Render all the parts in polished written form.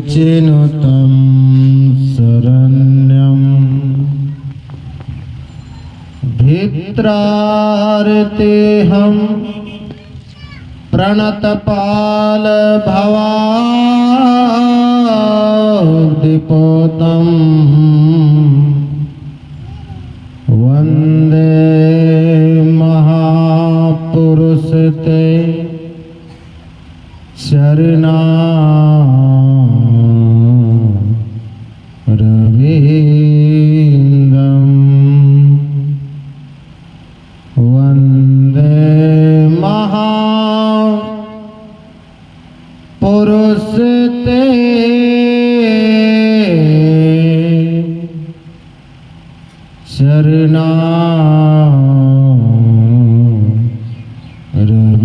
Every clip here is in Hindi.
चिनुतं शरण्यं भित्रार्तेऽहं प्रणतपाल भवाब्धिपोतं वन्दे महापुरुष ते चरणारविन्दं वन्दे महापुरुष ते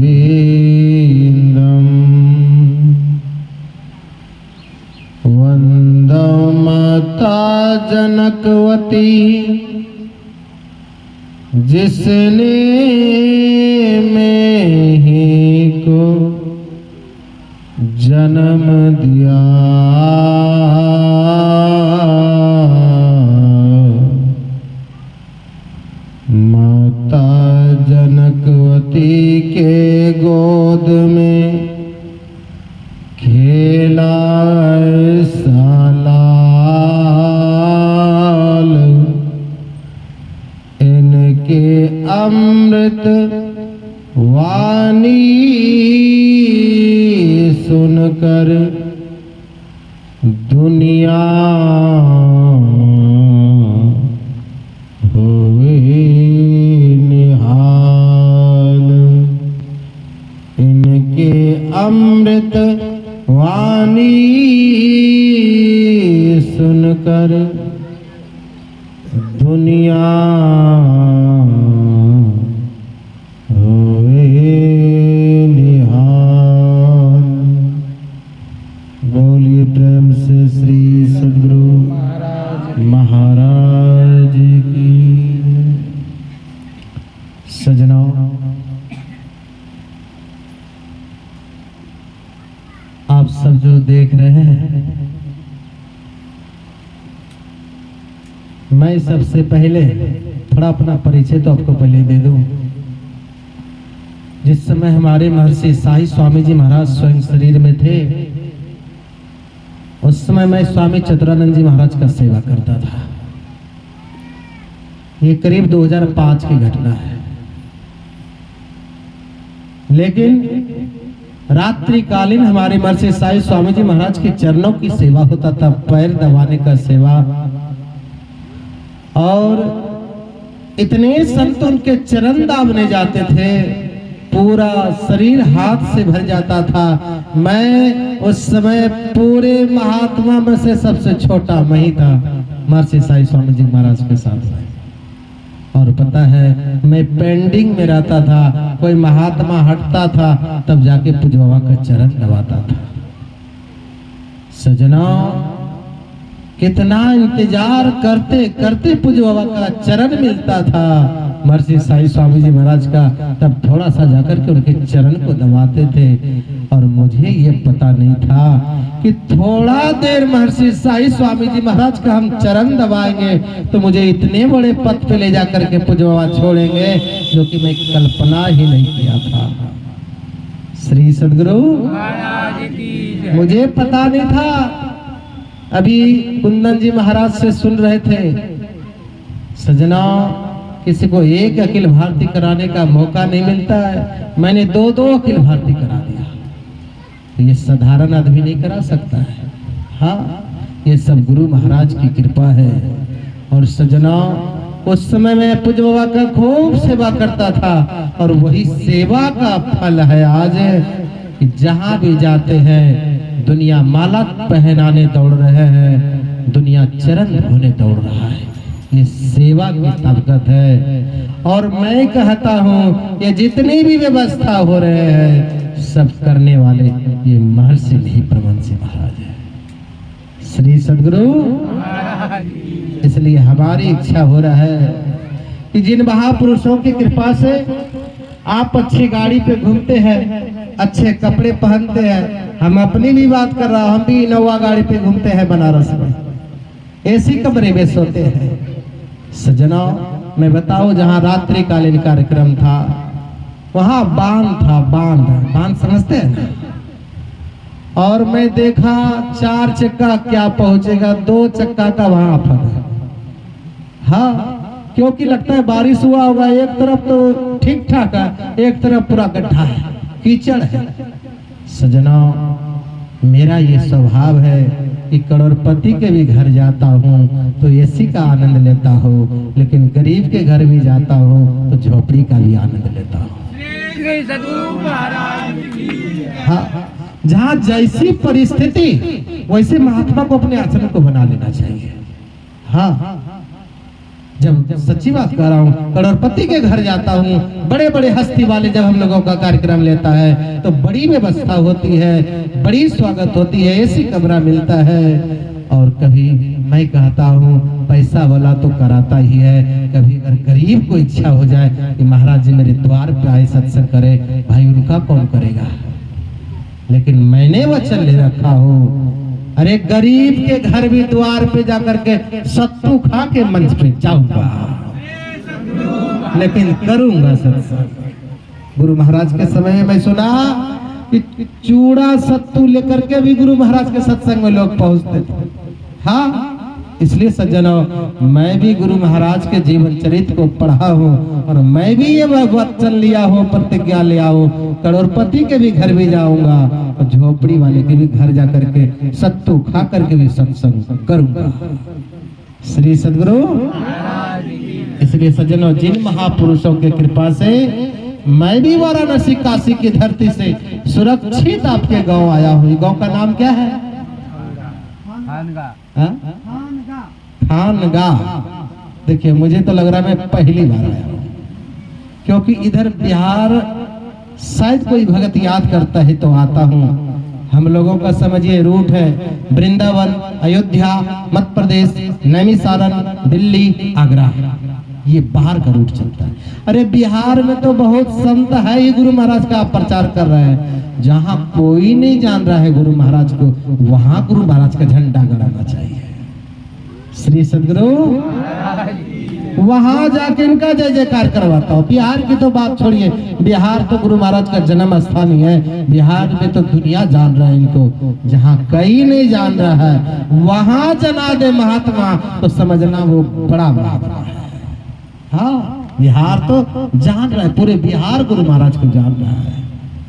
चरणारविन्दं वन्दे माता जनकवती जिसने मेहि को जन्म दिया, माता जनकवती के गोद में खेला सालाल, इनके अमृत वाणी सुनकर दुनिया हुए निहाल, इनके अमृत वाणी सुनकर दुनिया हुए निहाल। बोलिए प्रेम से श्री सद्गुरु महाराज की। सजनों, आप सब जो देख रहे हैं, मैं सबसे पहले थोड़ा अपना परिचय तो आपको पहले दे दूं। जिस समय हमारे महर्षि साईं स्वामी जी महाराज स्वयं शरीर में थे, उस समय मैं स्वामी चतुरानंद जी महाराज का सेवा करता था। ये करीब 2005 की घटना है। लेकिन रात्रिकालीन हमारे महर्षि साईं स्वामी जी महाराज के चरणों की सेवा होता था, पैर दबाने का सेवा, और इतने संत उनके चरण दाबने जाते थे, पूरा शरीर हाथ से भर जाता था। मैं उस समय पूरे महात्मा में से सबसे छोटा मैं ही था, महर्षि साईं स्वामी जी महाराज के साथ। और पता है, मैं पेंडिंग में रहता था, कोई महात्मा हटता था तब जाके पूज्य बाबा का चरण दबाता था। सजना, कितना इंतजार करते करते पूज्य बाबा का चरण मिलता था महर्षि साईं स्वामी जी महाराज का, तब थोड़ा सा जाकर के उनके चरण को दबाते थे। और मुझे ये पता नहीं था कि थोड़ा देर महर्षि साईं स्वामी जी महाराज का हम चरण दबाएंगे तो मुझे इतने बड़े पद पे ले जाकर के पूज्य बाबा छोड़ेंगे, जो कि मैं कल्पना ही नहीं किया था। श्री सद्गुरु मुझे पता नहीं था। अभी कुंदन जी महाराज से सुन रहे थे, सजना, किसी को एक अखिल भारती कराने का मौका नहीं मिलता है, मैंने दो अखिल भारती करा दिया। ये साधारण आदमी नहीं करा सकता है। हाँ, ये सब गुरु महाराज की कृपा है। और सजना, उस समय मैं पूज्य बाबा का खूब सेवा करता था, और वही सेवा का फल है आज कि जहां भी जाते हैं दुनिया माला पहनाने दौड़ रहे हैं, दुनिया चरण धोने दौड़ रहा है। ये सेवा की ताकत है। और मैं कहता हूँ, ये जितनी भी व्यवस्था हो रहे हैं, सब करने वाले ये महर्षि नहीं परमहंस महाराज है। श्री सद्गुरु, इसलिए हमारी इच्छा हो रहा है कि जिन महापुरुषों की कृपा से आप अच्छी गाड़ी पे घूमते हैं, अच्छे कपड़े पहनते हैं। हम अपनी भी बात कर रहा हूं, हम भी इनोवा गाड़ी पे घूमते हैं बनारस में, एसी कमरे में सोते हैं। सजना मैं बताऊं, जहां रात्रिकालीन कार्यक्रम था वहां बांध था, बांध समझते हैं ना। और मैं देखा 4 चक्का क्या पहुंचेगा, 2 चक्का का वहां आफत है। हाँ, क्योंकि लगता है बारिश हुआ होगा, एक तरफ तो ठीक ठाक है, एक तरफ पूरा गड्ढा है, कीचड़ है। सजना मेरा ये स्वभाव है कि करोड़पति के भी घर जाता हूँ तो एसी का आनंद लेता हूँ, लेकिन गरीब के घर भी जाता हूँ तो झोपड़ी का भी आनंद लेता हूँ। हाँ, जहाँ जैसी परिस्थिति वैसे महात्मा को अपने आचरण को बना लेना चाहिए। हाँ, जब सच्ची बात कर रहा हूँ, करोड़पति के घर जाता हूँ, बड़े बड़े हस्ती वाले जब हम लोगों का कार्यक्रम लेता है तो बड़ी व्यवस्था होती है, बड़ी स्वागत होती है, एसी कमरा मिलता है। और कभी मैं कहता हूँ पैसा वाला तो कराता ही है, कभी अगर गरीब को इच्छा हो जाए कि महाराज जी मेरे द्वार पे आए सत्संग करे, भाई उनका कौन करेगा। लेकिन मैंने वचन ले रखा हूँ, अरे गरीब के घर भी द्वार पे जाकर के सत्तू खा के मंच पे जाऊंगा, लेकिन करूंगा सत्संग। गुरु महाराज के समय में मैं सुना कि चूड़ा सत्तू लेकर के भी गुरु महाराज के सत्संग में लोग पहुंचते थे। हाँ, इसलिए सज्जनों मैं भी गुरु महाराज के जीवन चरित्र को पढ़ा हूँ और मैं भी ये वचन लिया हूँ, प्रतिज्ञा लिया हूँ, करोड़पति के भी घर भी जाऊंगा और झोपड़ी वाले के भी घर जाकर के सत्तू खा करके भी सत्संग करूंगा। श्री सद्गुरु। इसलिए सज्जनों जिन महापुरुषों के कृपा से मैं भी वाराणसी काशी की धरती से सुरक्षित आपके गांव आया हूँ। गांव का नाम क्या है? खानगाह। देखिए मुझे तो लग रहा है मैं पहली बार आया हूँ, क्योंकि इधर बिहार शायद कोई भगत याद करता है तो आता हूँ। हम लोगों का समझिए रूट है वृंदावन, अयोध्या, मध्य प्रदेश, नैमिषारण्य, दिल्ली, आगरा, ये बाहर का रूट चलता है। अरे बिहार में तो बहुत संत है, ये गुरु महाराज का आप प्रचार कर रहे हैं। जहाँ कोई नहीं जान रहा है गुरु महाराज को, वहां गुरु महाराज का झंडा गड़ाना चाहिए। श्री सद्गुरु। वहां जाके इनका जय जयकार करवाता हूँ। बिहार की तो बात छोड़िए, बिहार तो गुरु महाराज का जन्म स्थान ही है। बिहार में तो दुनिया जान रहा है इनको, जहाँ कहीं नहीं जान रहा है वहां जना दे महात्मा तो समझना वो बड़ा महात्मा है। हाँ, बिहार तो जान रहा है, पूरे बिहार गुरु महाराज को जान रहा है।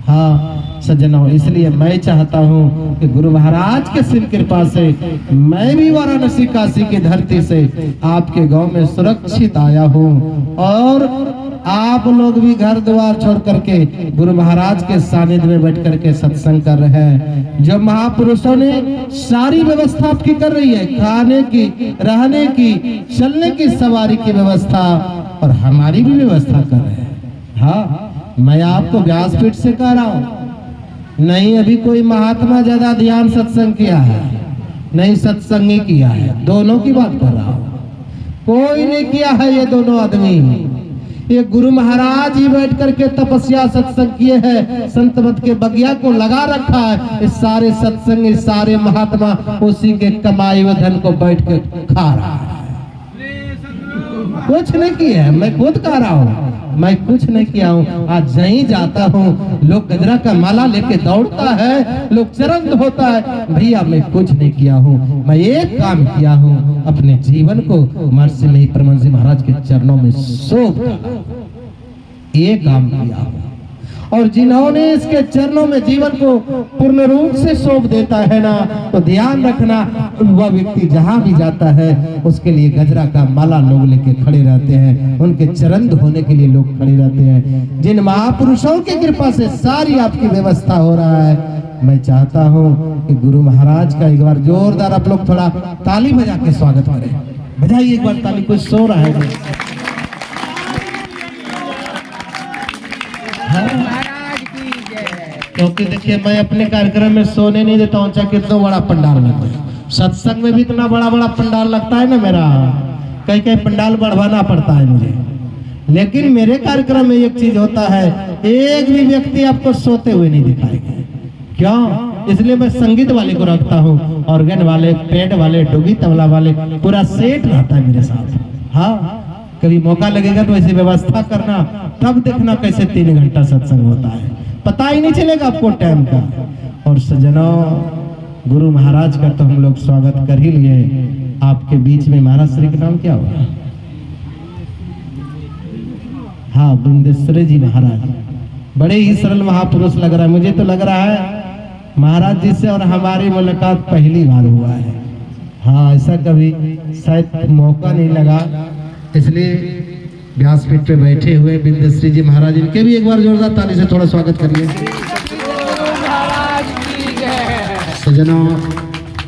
हाँ सज्जनों, इसलिए मैं चाहता हूँ कि गुरु महाराज के सिर कृपा से मैं भी वाराणसी काशी की धरती से आपके गांव में सुरक्षित आया हूँ, और आप लोग भी घर द्वार छोड़ करके गुरु महाराज के सानिध्य में बैठ करके सत्संग कर रहे हैं। जो महापुरुषों ने सारी व्यवस्था आपकी कर रही है, खाने की, रहने की, चलने की, सवारी की व्यवस्था, और हमारी भी व्यवस्था कर रहे हैं। हाँ, मैं आपको व्यासपीठ से कह रहा हूँ, नहीं अभी कोई महात्मा ज्यादा ध्यान सत्संग किया है, नहीं सत्संग ही किया है, दोनों की बात कर रहा हूँ। कोई नहीं किया है ये दोनों आदमी, ये गुरु महाराज ही बैठ करके तपस्या सत्संग किए हैं, संत मत के बगिया को लगा रखा है। इस सारे सत्संग, इस सारे महात्मा उसी के कमाए हुए धन को बैठ के खा रहा है, कुछ नहीं किया है। मैं खुद कह रहा हूँ, मैं कुछ नहीं किया हूँ। आज जहीं जाता हूँ लोग गजरा का माला लेके दौड़ता है, लोग चरण धोता है, भैया मैं कुछ नहीं किया हूँ। मैं एक काम किया हूँ, अपने जीवन को महर्षि में परमहंस जी महाराज के चरणों में सौंप दिया, ये काम किया हूँ। और जिन्होंने इसके चरणों में जीवन को पूर्ण रूप से सौंप देता है ना, तो ध्यान रखना वह व्यक्ति जहां भी जाता है उसके लिए गजरा का माला लोग लेके खड़े रहते हैं, उनके चरण धोने के लिए लोग खड़े रहते हैं। जिन महापुरुषों की कृपा से सारी आपकी व्यवस्था हो रहा है, मैं चाहता हूँ कि गुरु महाराज का एक बार जोरदार आप लोग थोड़ा ताली बजा के स्वागत करें। बजाइए एक बार ताली, कोई सो रहा है। क्योंकि देखिए मैं अपने कार्यक्रम में सोने नहीं देता हूँ, चाहे कितना बड़ा पंडाल लगता है। सत्संग में भी इतना बड़ा बड़ा पंडाल लगता है ना मेरा, कहीं कहीं पंडाल बढ़वाना पड़ता है मुझे, लेकिन मेरे कार्यक्रम में एक चीज होता है, एक भी व्यक्ति आपको सोते हुए नहीं दिखाएगा। क्यों? इसलिए मैं संगीत वाले को रखता हूँ, ऑर्गन वाले, पैड वाले, डोगी तबला वाले, पूरा सेट रहता है मेरे साथ। हाँ, कभी मौका लगेगा तो ऐसी व्यवस्था करना, तब देखना कैसे 3 घंटा सत्संग होता है, पता ही नहीं चलेगा आपको टाइम का। और सज्जनों, गुरु महाराज का तो हम लोग स्वागत कर ही लिए। आपके बीच में महाराज श्री का नाम क्या हुआ? हाँ, बिंदेश्वरी जी महाराज, बड़े ही सरल महापुरुष लग रहा है। मुझे तो लग रहा है महाराज जी से और हमारी मुलाकात पहली बार हुआ है। हाँ, ऐसा कभी शायद मौका नहीं लगा, इसलिए व्यासपीठ पे बैठे हुए बिंदेश्वरी जी महाराज, इनके भी एक बार जोरदार ताली से थोड़ा स्वागत करिए। सज्जनों,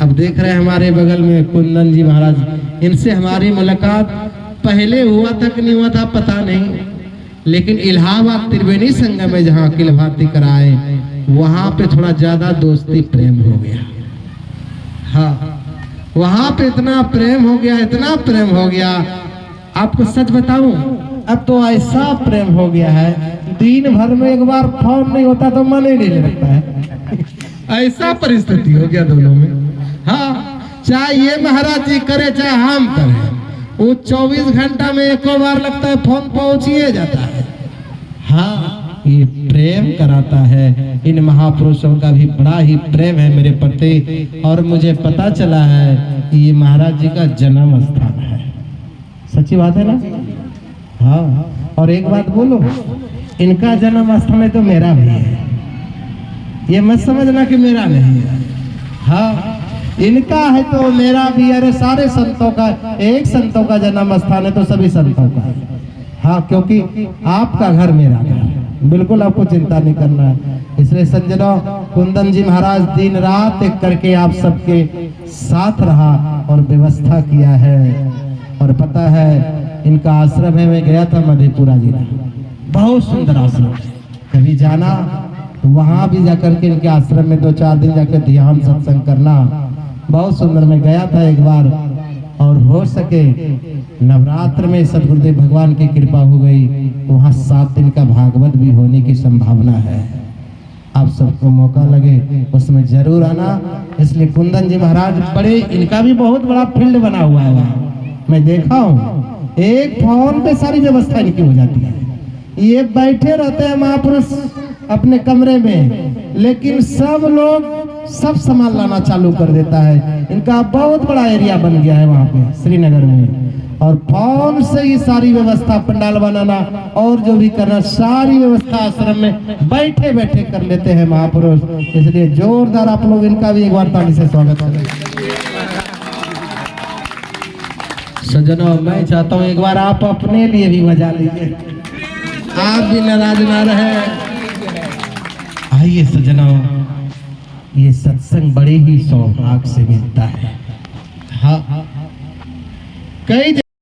अब देख रहे हैं हमारे बगल में कुंदन जी महाराज, इनसे हमारी मुलाकात पहले हुआ था कि नहीं हुआ था पता नहीं, लेकिन इलाहाबाद त्रिवेणी संगम में जहाँ अखिल भारती कराए, वहां पे थोड़ा ज्यादा दोस्ती प्रेम हो गया। हाँ, वहां पे इतना प्रेम हो गया, इतना प्रेम हो गया, आपको सच बताऊं, अब तो ऐसा प्रेम हो गया है, दिन भर में एक बार फोन नहीं होता तो मन ही नहीं लगता है। ऐसा परिस्थिति हो गया दोनों में। हाँ, चाहे ये महाराज जी करे चाहे हम करें, वो 24 घंटा में एको बार लगता है फोन पहुंच ही जाता है। हाँ, ये प्रेम कराता है। इन महापुरुषों का भी बड़ा ही प्रेम है मेरे प्रति, और मुझे पता चला है कि ये महाराज जी का जन्म स्थान है। सच्ची बात है ना? हाँ, और एक बात बोलो, इनका जन्म स्थान है तो मेरा भी है, ये मत समझना कि मेरा नहीं है। हाँ, इनका है तो मेरा भी। अरे सारे संतों का, एक संतों का जन्म स्थान है तो सभी संतों का है। हाँ, क्योंकि आपका घर मेरा घर, बिल्कुल आपको चिंता नहीं करना है। इसलिए सज्जनों, कुंदन जी महाराज दिन रात एक करके आप सबके साथ रहा और व्यवस्था किया है। और पता है, इनका आश्रम है, मैं गया था मधेपुरा जिला, बहुत सुंदर आश्रम। कभी जाना तो वहां भी जाकर के इनके आश्रम में 2-4 दिन जाकर ध्यान सत्संग करना, बहुत सुंदर। मैं गया था एक बार, और हो सके नवरात्र में सदगुरुदेव भगवान की कृपा हो गई, वहाँ 7 दिन का भागवत भी होने की संभावना है। आप सबको मौका लगे उसमें जरूर आना। इसलिए कुंदन जी महाराज बड़े, इनका भी बहुत बड़ा फील्ड बना हुआ है वहाँ, मैं देखा हूँ। एक फोन पे सारी व्यवस्था इनकी हो जाती है। ये बैठे रहते हैं महापुरुष अपने कमरे में, लेकिन सब लोग सब सामान लाना चालू कर देता है। इनका बहुत बड़ा एरिया बन गया है वहाँ पे श्रीनगर में, और फोन से ही सारी व्यवस्था, पंडाल बनाना और जो भी करना, सारी व्यवस्था आश्रम में बैठे बैठे कर लेते हैं महापुरुष। इसलिए जोरदार आप लोग इनका भी एक बार ताली से स्वागत करें। सज्जनों, मैं चाहता हूँ एक बार आप अपने लिए भी मजा लीजिए, आप भी नाराज ना रहे। आइए सज्जनों, ये सत्संग बड़े ही सौभाग्य से मिलता है। हाँ, कई